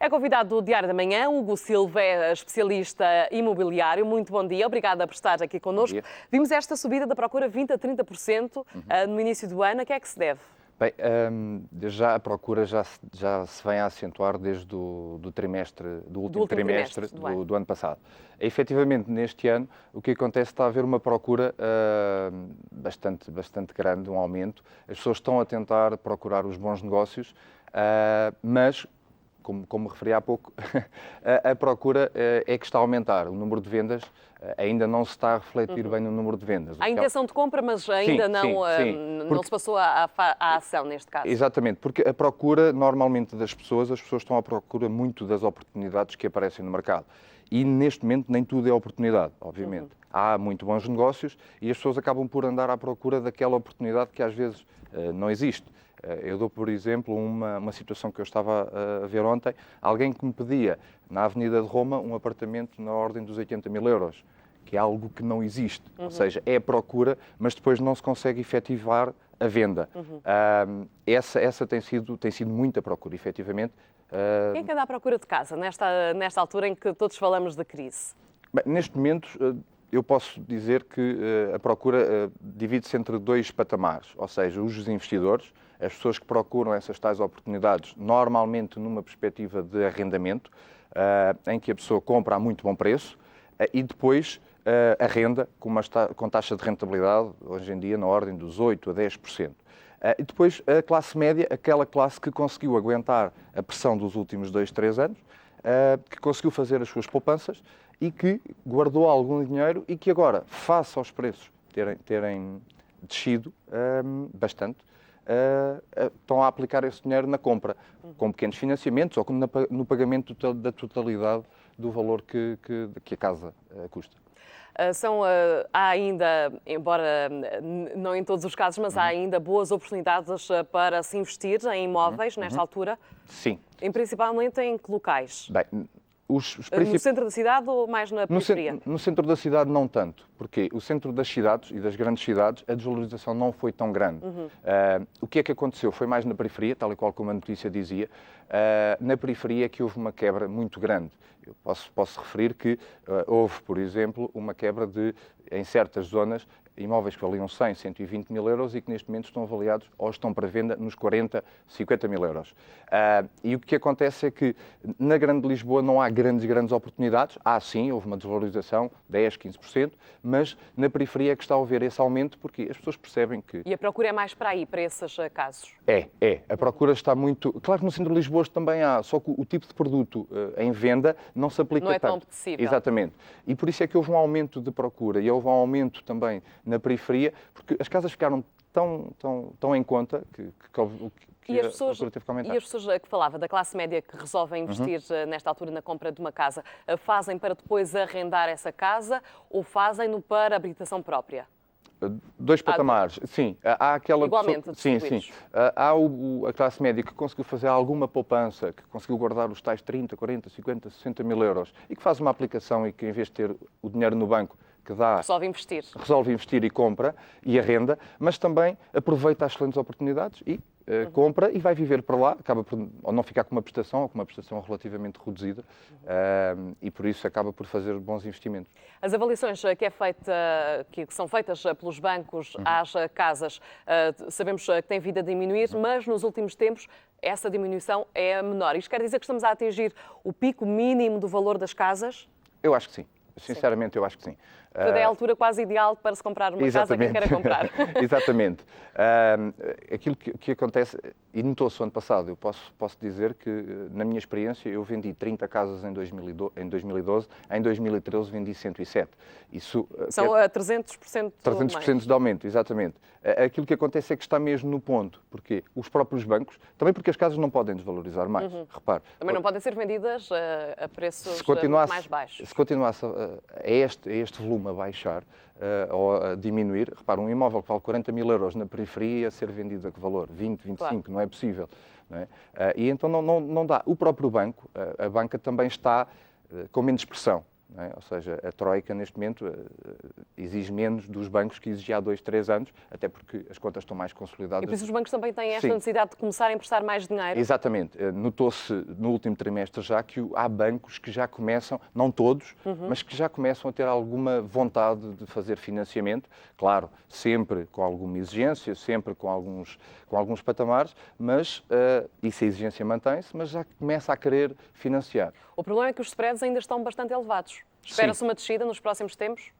É convidado do Diário da Manhã, Hugo Silva, é especialista imobiliário. Muito bom dia, obrigada por estar aqui connosco. Vimos esta subida da procura 20% a 30% no início do ano. A que é que se deve? Bem, já a procura já se vem a acentuar desde o do último trimestre do ano passado. Efetivamente, neste ano, o que acontece está a haver uma procura bastante grande, um aumento. As pessoas estão a tentar procurar os bons negócios, mas, como referi há pouco, a procura é que está a aumentar. O número de vendas ainda não se está a refletir bem no número de vendas. Há intenção de compra, mas ainda não se passou à ação neste caso. Exatamente, porque a procura normalmente das pessoas, as pessoas estão à procura muito das oportunidades que aparecem no mercado. E neste momento nem tudo é oportunidade, obviamente. Há muito bons negócios e as pessoas acabam por andar à procura daquela oportunidade que às vezes não existe. Eu dou, por exemplo, uma situação que eu estava a ver ontem. Alguém que me pedia, na Avenida de Roma, um apartamento na ordem dos 80 mil euros, que é algo que não existe. Ou seja, é a procura, mas depois não se consegue efetivar a venda. Essa tem sido muita procura, efetivamente. Quem é que anda à procura de casa, nesta altura em que todos falamos de crise? Bem, neste momento, eu posso dizer que a procura divide-se entre dois patamares, ou seja, os investidores, as pessoas que procuram essas tais oportunidades, normalmente numa perspectiva de arrendamento, em que a pessoa compra a muito bom preço, e depois a renda com taxa de rentabilidade, hoje em dia, na ordem dos 8% a 10%. E depois a classe média, aquela classe que conseguiu aguentar a pressão dos últimos 2, 3 anos, que conseguiu fazer as suas poupanças e que guardou algum dinheiro e que agora, face aos preços terem descido bastante, estão a aplicar esse dinheiro na compra, com pequenos financiamentos ou no pagamento da totalidade do valor que a casa custa. Há ainda, embora não em todos os casos, mas há ainda boas oportunidades para se investir em imóveis nesta altura? Sim. Principalmente em que locais? Bem, No centro da cidade ou mais na periferia? No centro da cidade não tanto, porque o centro das cidades e das grandes cidades, a desvalorização não foi tão grande. O que é que aconteceu? Foi mais na periferia, tal e qual como a notícia dizia. Na periferia é que houve uma quebra muito grande. Eu posso referir que houve, por exemplo, uma quebra em certas zonas, imóveis que valiam 100, 120 mil euros e que neste momento estão avaliados ou estão para venda nos 40, 50 mil euros. E o que acontece é que na Grande Lisboa não há grandes oportunidades. Há sim, houve uma desvalorização, 10, 15%, mas na periferia é que está a haver esse aumento porque as pessoas percebem que... E a procura é mais para aí, para esses casos? A procura está muito... Claro que no centro de Lisboa também há, só que o tipo de produto em venda não se aplica tanto. Não é tão apetecível. Exatamente. E por isso é que houve um aumento de procura e houve um aumento também na periferia, porque as casas ficaram tão em conta que e as pessoas que falava da classe média que resolvem investir nesta altura na compra de uma casa, fazem para depois arrendar essa casa ou fazem-no para habitação própria? Dois patamares, sim. Há aquela igualmente pessoa, sim. Há a classe média que conseguiu fazer alguma poupança, que conseguiu guardar os tais 30, 40, 50, 60 mil euros e que faz uma aplicação e que em vez de ter o dinheiro no banco, que dá... Resolve investir e compra e arrenda, mas também aproveita as excelentes oportunidades e compra e vai viver para lá, acaba por ou não ficar com uma prestação ou com uma prestação relativamente reduzida e por isso acaba por fazer bons investimentos. As avaliações que são feitas pelos bancos às casas, sabemos que tem vindo a diminuir, mas nos últimos tempos essa diminuição é menor. Isto quer dizer que estamos a atingir o pico mínimo do valor das casas? Eu acho que sim. Sinceramente, eu acho que sim. Portanto, é a altura quase ideal para se comprar uma casa que queira comprar. Exatamente. Aquilo que acontece, e notou-se o ano passado, eu posso dizer que, na minha experiência, eu vendi 30 casas em 2012, em 2013 vendi 107. Isso, são 300% 300% de aumento, exatamente. Aquilo que acontece é que está mesmo no ponto, porque os próprios bancos, também porque as casas não podem desvalorizar mais, repare. Também não podem ser vendidas a preços mais baixos. Se continuasse este volume a baixar ou a diminuir, repara, um imóvel que vale 40 mil euros na periferia ia ser vendido a que valor? 20, 25, claro. Não é possível. Não é? E então não dá. O próprio banco, a banca também está com menos pressão. não é? Ou seja, a Troika, neste momento, exige menos dos bancos que exigia há 2, 3 anos, até porque as contas estão mais consolidadas. E por isso os bancos também têm esta Sim. necessidade de começar a emprestar mais dinheiro? Exatamente. Notou-se no último trimestre já que há bancos que já começam, não todos, mas que já começam a ter alguma vontade de fazer financiamento, claro, sempre com alguma exigência, sempre com alguns patamares, mas essa exigência mantém-se, mas já começa a querer financiar. O problema é que os spreads ainda estão bastante elevados. Espera-se uma descida nos próximos tempos?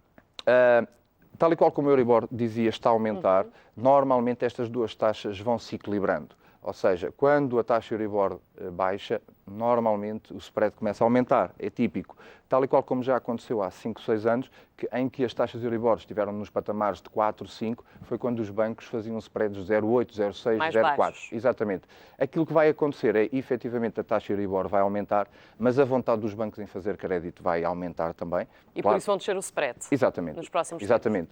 Tal e qual como o Euribor dizia, está a aumentar, normalmente estas duas taxas vão se equilibrando. Ou seja, quando a taxa Euribor baixa, normalmente o spread começa a aumentar, é típico. Tal e qual como já aconteceu há 5, 6 anos, em que as taxas Euribor estiveram nos patamares de 4, 5, foi quando os bancos faziam spreads de 0,8, 0,6, Mais 0,4. baixos. Exatamente. Aquilo que vai acontecer é, efetivamente, a taxa Euribor vai aumentar, mas a vontade dos bancos em fazer crédito vai aumentar também. E Claro. por isso vão descer o spread? Exatamente. Nos próximos Exatamente.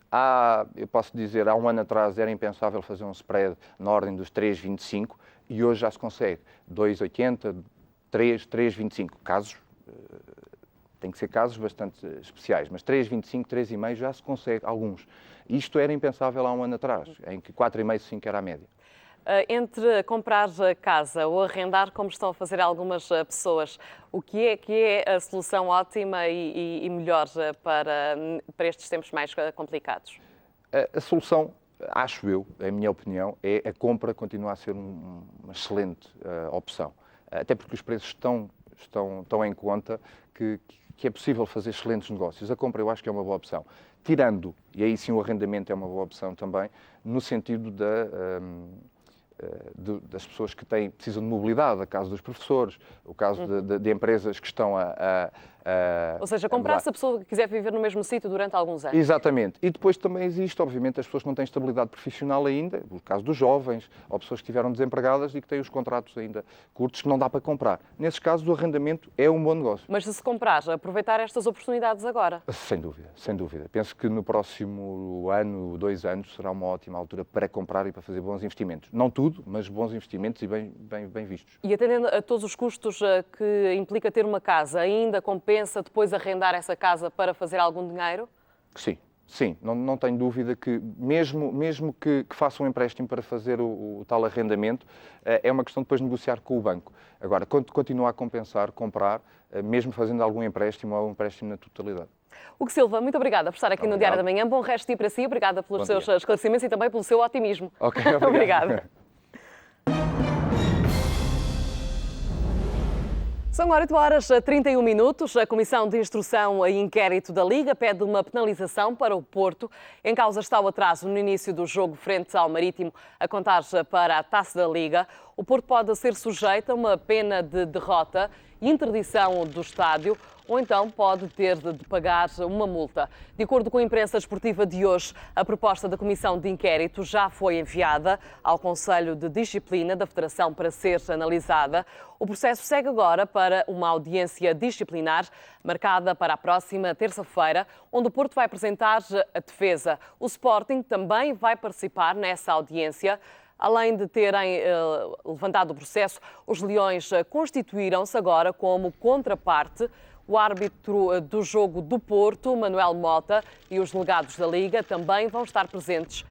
Eu posso dizer, há um ano atrás era impensável fazer um spread na ordem dos 3,25 e hoje já se consegue 2,80, 3,25. Casos, tem que ser casos bastante especiais, mas 3,25, 3,5 já se consegue alguns. Isto era impensável há um ano atrás, em que 4,5, 5 era a média. Entre comprar casa ou arrendar, como estão a fazer algumas pessoas, o que é a solução ótima e melhor para estes tempos mais complicados? A solução, acho eu, a minha opinião, é a compra continuar a ser uma excelente opção. Até porque os preços estão em conta que é possível fazer excelentes negócios. A compra eu acho que é uma boa opção. Tirando, e aí sim o arrendamento é uma boa opção também, no sentido das pessoas que precisam de mobilidade, o caso dos professores, o caso de empresas que estão Ou seja, comprar se a pessoa quiser viver no mesmo sítio durante alguns anos. Exatamente. E depois também existe, obviamente, as pessoas que não têm estabilidade profissional ainda, o caso dos jovens, ou pessoas que estiveram desempregadas e que têm os contratos ainda curtos que não dá para comprar. Nesses casos, o arrendamento é um bom negócio. Mas se comprar, aproveitar estas oportunidades agora? Sem dúvida, sem dúvida. Penso que no próximo ano, 2 anos, será uma ótima altura para comprar e para fazer bons investimentos. Não tudo, mas bons investimentos e bem vistos. E atendendo a todos os custos que implica ter uma casa, ainda compensa depois arrendar essa casa para fazer algum dinheiro? Sim. Não tenho dúvida que, mesmo que faça um empréstimo para fazer o tal arrendamento, é uma questão de depois negociar com o banco. Agora, continua a compensar comprar, mesmo fazendo algum empréstimo ou um empréstimo na totalidade. Hugo Silva, muito obrigada por estar aqui no Diário da Manhã. Bom resto de dia para si. Obrigada pelos seus esclarecimentos e também pelo seu otimismo. Ok, obrigado. Obrigada. São 8h31. A Comissão de Instrução e Inquérito da Liga pede uma penalização para o Porto. Em causa está o atraso no início do jogo frente ao Marítimo, a contar para a Taça da Liga. O Porto pode ser sujeito a uma pena de derrota, interdição do estádio, ou então pode ter de pagar uma multa. De acordo com a imprensa desportiva de hoje, a proposta da Comissão de Inquérito já foi enviada ao Conselho de Disciplina da Federação para ser analisada. O processo segue agora para uma audiência disciplinar marcada para a próxima terça-feira, onde o Porto vai apresentar a defesa. O Sporting também vai participar nessa audiência. Além de terem levantado o processo, os Leões constituíram-se agora como contraparte. O árbitro do jogo do Porto, Manuel Mota, e os delegados da Liga também vão estar presentes